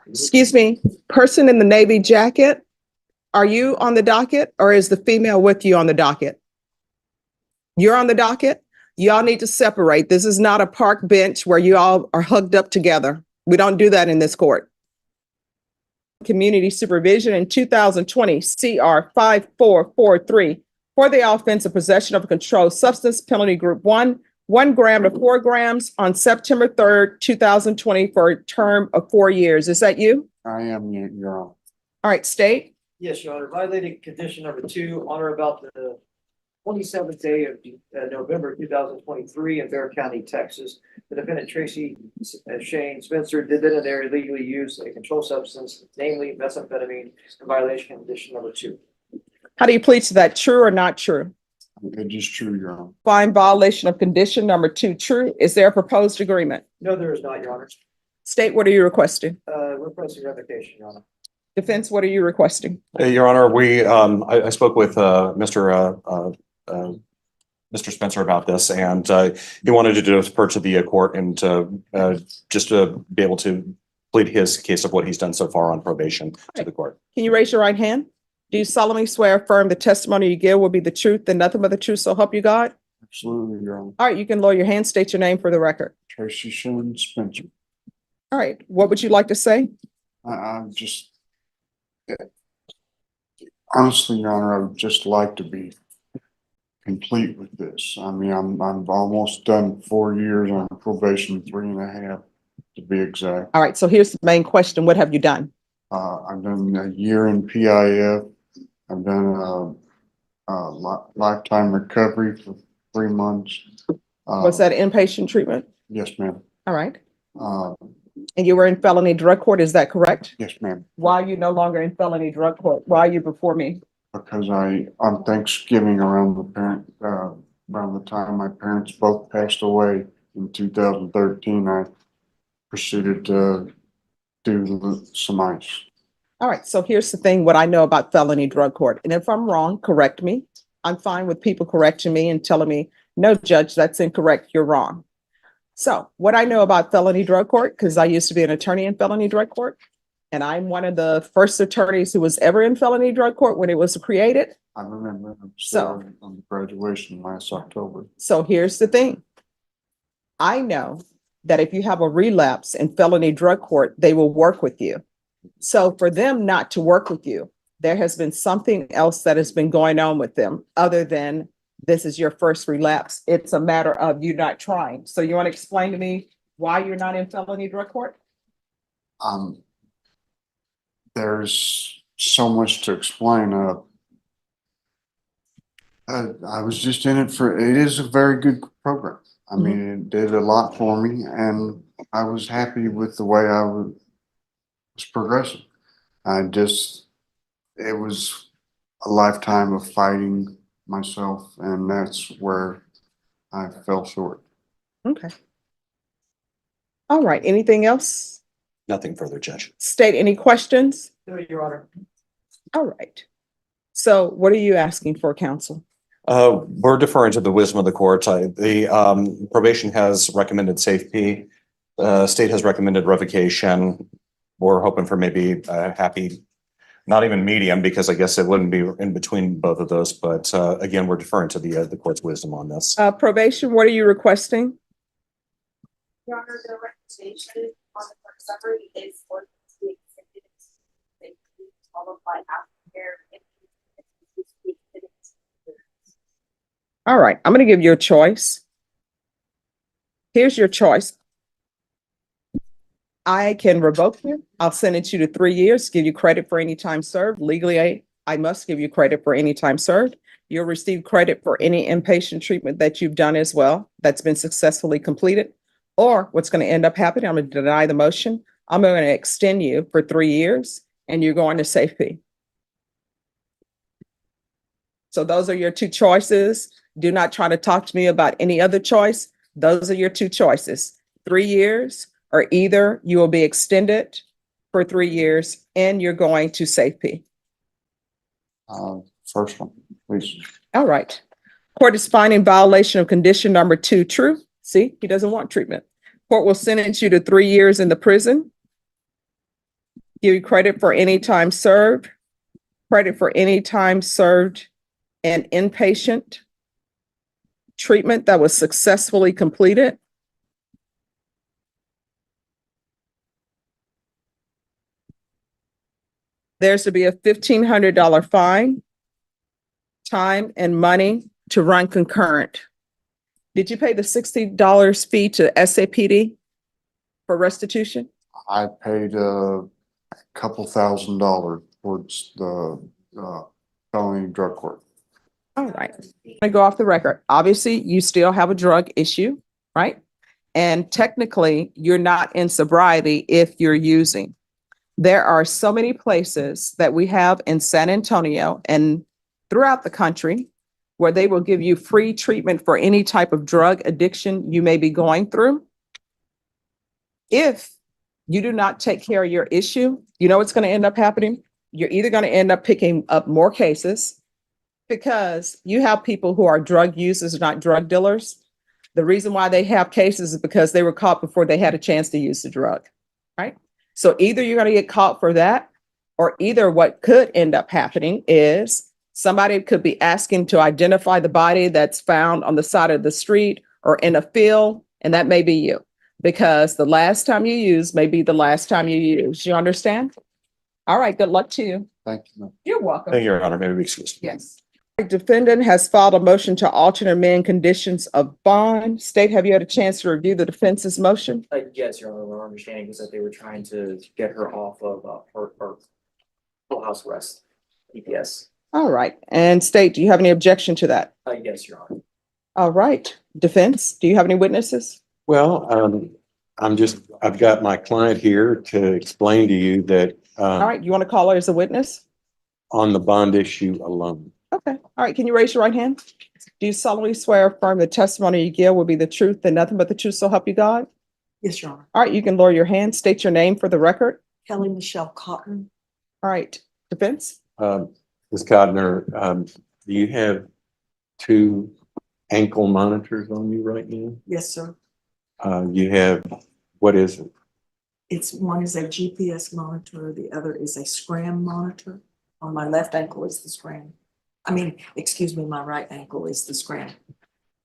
Excuse me, person in the navy jacket, are you on the docket or is the female with you on the docket? You're on the docket? Y'all need to separate. This is not a park bench where you all are hugged up together. We don't do that in this court. Community supervision in 2020 CR 5443 for the offense of possession of a controlled substance, penalty group 1 gram to 4 grams on September 3rd, 2020 for a term of 4 years. Is that you? I am, Your Honor. All right, state. Yes, Your Honor. Violating condition number 2 on or about the 27th day of November 2023 in Bexar County, Texas. The defendant Tracy Shane Spencer did then and there illegally use a controlled substance, namely methamphetamine, in violation of condition number 2. How do you plead to that? True or not true? It is true, Your Honor. Find violation of condition number 2 true. Is there a proposed agreement? No, there is not, Your Honor. State, what are you requesting? Requesting revocation, Your Honor. Defense, what are you requesting? Your Honor, I spoke with Mr. Spencer about this, and he wanted to defer to the court and just to be able to plead his case of what he's done so far on probation to the court. Can you raise your right hand? Do you solemnly swear affirm the testimony you give will be the truth and nothing but the truth, so help you God? Absolutely, Your Honor. All right, you can lower your hand, state your name for the record. Tracy Shane Spencer. All right, what would you like to say? I'm just, honestly, Your Honor, I would just like to be complete with this. I mean, I'm almost done 4 years on probation, 3.5 to be exact. All right, so here's the main question. What have you done? I've done a year in PIF. I've done a lifetime recovery for 3 months. Was that inpatient treatment? Yes, ma'am. All right. Uh, And you were in felony drug court, is that correct? yes, ma'am. Why are you no longer in felony drug court? Why are you before me? Because on Thanksgiving around the time my parents both passed away in 2013, I proceeded to do some ice. All right, so here's the thing, what I know about felony drug court, and if I'm wrong, correct me. I'm fine with people correcting me and telling me, no, judge, that's incorrect, you're wrong. So what I know about felony drug court, because I used to be an attorney in felony drug court, and I'm one of the first attorneys who was ever in felony drug court when it was created. I remember So- on the graduation last October. So here's the thing. I know that if you have a relapse in felony drug court, they will work with you. So for them not to work with you, there has been something else that has been going on with them other than this is your first relapse. It's a matter of you not trying. So you want to explain to me why you're not in felony drug court? There's so much to explain. I was just in it it is a very good program. I mean, it did a lot for me, and I was happy with the way I was progressing. It was a lifetime of fighting myself, and that's where I fell short. Okay. All right, anything else? Nothing further, Judge. State any questions? No, Your Honor. All right. So what are you asking for, counsel? We're deferring to the wisdom of the court. The probation has recommended safety. State has recommended revocation. We're hoping for maybe a happy, not even medium, because I guess it wouldn't be in between both of those. But again, we're deferring to the court's wisdom on this. Probation, what are you requesting? Your Honor, the recommendation on the court summary is for it to be extended safely, followed by aftercare. All right, I'm going to give you a choice. Here's your choice. I can revoke you. I'll sentence you to 3 years, give you credit for any time served. Legally, I must give you credit for any time served. You'll receive credit for any inpatient treatment that you've done as well that's been successfully completed. Or what's going to end up happening, I'm going to deny the motion. I'm going to extend you for 3 years and you're going to safety. So those are your two choices. Do not try to talk to me about any other choice. Those are your two choices. 3 years, or either you will be extended for 3 years and you're going to safety. First one, please. All right. Court is finding violation of condition number 2 true. See, he doesn't want treatment. Court will sentence you to 3 years in the prison. Give you credit for any time served, credit for any time served and inpatient treatment that was successfully completed. There's to be a $1,500 fine, time and money to run concurrent. Did you pay the $60 fee to SAPD for restitution? I paid a couple $1,000 towards the felony drug court. All right. I go off the record. Obviously, you still have a drug issue, right? And technically, you're not in sobriety if you're using. There are so many places that we have in San Antonio and throughout the country where they will give you free treatment for any type of drug addiction you may be going through. If you do not take care of your issue, you know what's going to end up happening? You're either going to end up picking up more cases because you have people who are drug users, not drug dealers. The reason why they have cases is because they were caught before they had a chance to use the drug, right? So either you're going to get caught for that, or either what could end up happening is somebody could be asking to identify the body that's found on the side of the street or in a field, and that may be you, because the last time you use may be the last time you use. You understand? All right, good luck to you. Thank you. You're welcome. Thank you, Your Honor. Maybe excuse me. Yes. Defendant has filed a motion to alter and amend conditions of bond. State, have you had a chance to review the defense's motion? Yes, Your Honor, our understanding is that they were trying to get her off of her full house arrest, EPS. All right. And state, do you have any objection to that? Yes, Your Honor. All right. Defense, do you have any witnesses? Well, I've got my client here to explain to you that All right. You want to call her as a witness? on the bond issue alone. Okay. All right. Can you raise your right hand? Do you solemnly swear or affirm the testimony you give will be the truth and nothing but the truth, so help you God? Yes, Your Honor. All right. You can lower your hand. State your name for the record. Kelly Michelle Cotton. All right. Defense? Ms. Codner, do you have 2 ankle monitors on you right now? Yes, sir. You have, what is it? One is a GPS monitor, the other is a scram monitor. On my left ankle is the scram. My right ankle is the scram.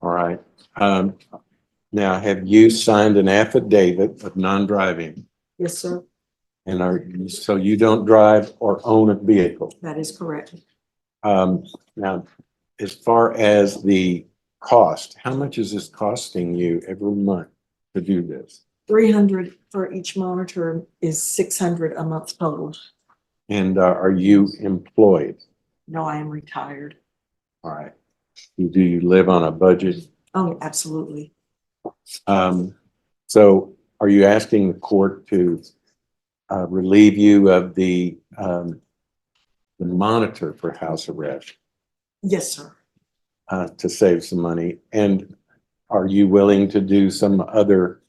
All right. Now, have you signed an affidavit of non-driving? Yes, sir. And so you don't drive or own a vehicle? That is correct. Now, as far as the cost, how much is this costing you every month to do this? $300 for each monitor is $600 a month total. And are you employed? No, I am retired. All right. Do you live on a budget? Oh, absolutely. So are you asking the court to relieve you of the monitor for house arrest Yes, sir. to save some money? And are you willing to do some other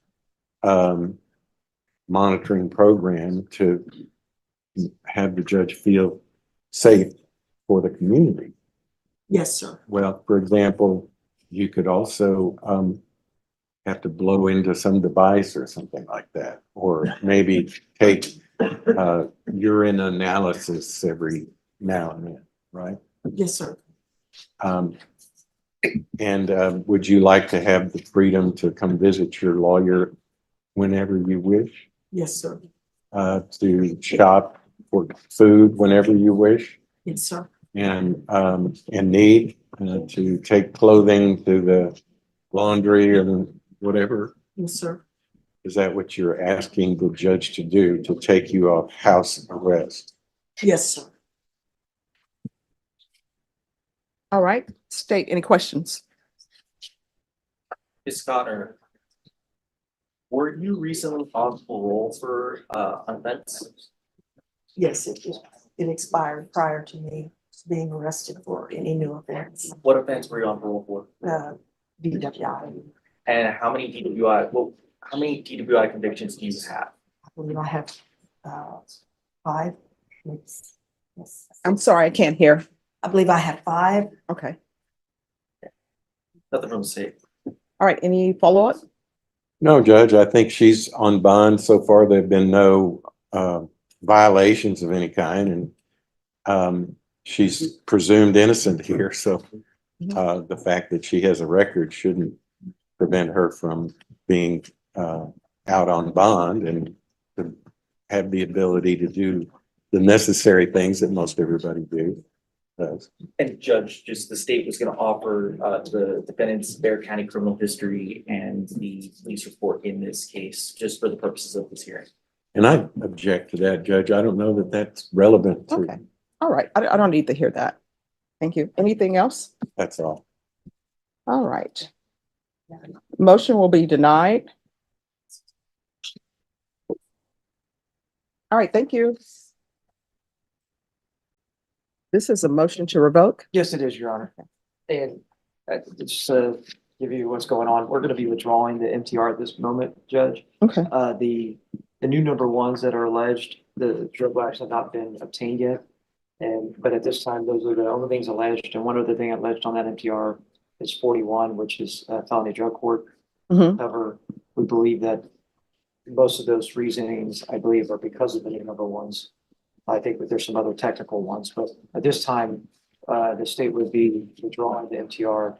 monitoring program to have the judge feel safe for the community? Yes, sir. Well, for example, you could also have to blow into some device or something like that, or maybe take urine analysis every now and then, right? Yes, sir. And would you like to have the freedom to come visit your lawyer whenever you wish? Yes, sir. To shop for food whenever you wish? Yes, sir. And need to take clothing to the laundry and whatever? Yes, sir. Is that what you're asking the judge to do, to take you off house arrest? Yes, sir. All right. State, any questions? Ms. Connor, were you recently on parole for offense? Yes, it expired prior to me being arrested for any new offense. What offense were you on parole for? DWI. And how many DWI convictions do you have? I believe I have 5. Yes. I'm sorry, I can't hear. I believe I have 5. Okay. Nothing from the state. All right. Any follow-up? No, Judge, I think she's on bond. So far, there've been no violations of any kind, and she's presumed innocent here, so the fact that she has a record shouldn't prevent her from being out on bond and to have the ability to do the necessary things that most everybody does. And Judge, just the state was gonna offer the defendants Bear County criminal history and the police report in this case, just for the purposes of this hearing. And I object to that, Judge. I don't know that that's relevant to, Okay. All right. I don't need to hear that. Thank you. Anything else? that's all. All right. Motion will be denied. All right, thank you. This is a motion to revoke. Yes, it is, Your Honor. And just to give you what's going on, we're gonna be withdrawing the MTR at this moment, Judge. Okay. The new number ones that are alleged, the drug labs have not been obtained yet. But at this time, those are the only things alleged. And one other thing alleged on that MTR is 41, which is felony drug court. Mhm. However, we believe that most of those reasonings, I believe, are because of the new number ones. I think that there's some other technical ones, but at this time, the state would be withdrawing the MTR.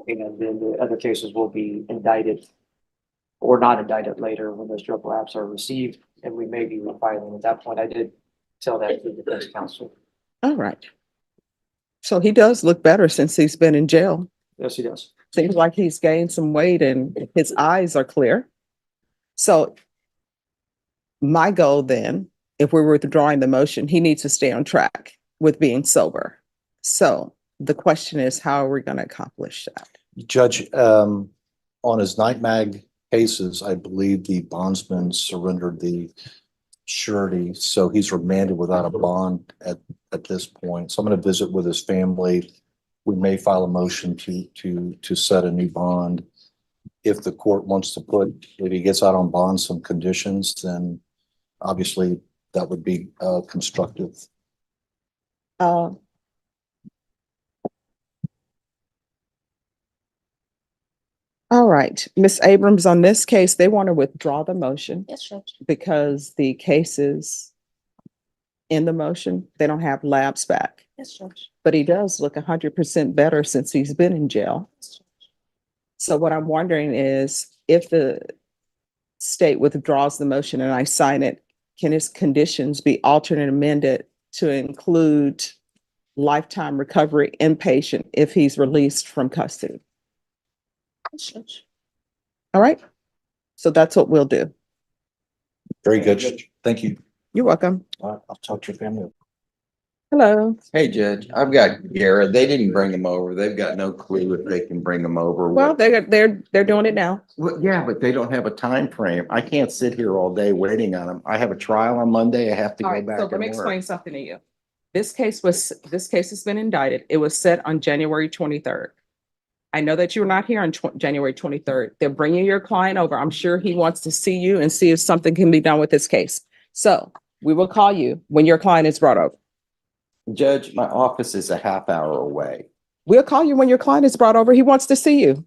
And then the other cases will be indicted or not indicted later when those drug labs are received, and we may be refiling at that point. I did tell that to the defense counsel. All right. So he does look better since he's been in jail. Yes, he does. Seems like he's gained some weight and his eyes are clear. So my goal then, if we're withdrawing the motion, he needs to stay on track with being sober. So the question is, how are we going to accomplish that? Judge, on his night mag cases, I believe the bondsman surrendered the surety, so he's remanded without a bond at this point. So I'm going to visit with his family. We may file a motion to set a new bond. If the court wants to put, if he gets out on bond, some conditions, then obviously that would be constructive. All right, Ms. Abrams, on this case, they want to withdraw the motion Yes, Judge. because the cases in the motion, they don't have labs back. Yes, Judge. But he does look 100% better since he's been in jail. So what I'm wondering is if the state withdraws the motion and I sign it, can his conditions be altered and amended to include lifetime recovery inpatient if he's released from custody? Yes, Judge. All right. So that's what we'll do. Very good, Judge. Thank you. You're welcome. I'll talk to your family. Hello. Hey, Judge, I've got Garrett. They didn't bring him over. They've got no clue if they can bring him over. Well, they're doing it now. Well, yeah, but they don't have a time frame. I can't sit here all day waiting on them. I have a trial on Monday. I have to All go right, back so let me and explain work. something to you. This case has been indicted. It was set on January 23rd. I know that you're not here on January 23rd. They're bringing your client over. I'm sure he wants to see you and see if something can be done with this case. So we will call you when your client is brought over. Judge, my office is a half hour away. We'll call you when your client is brought over. He wants to see you.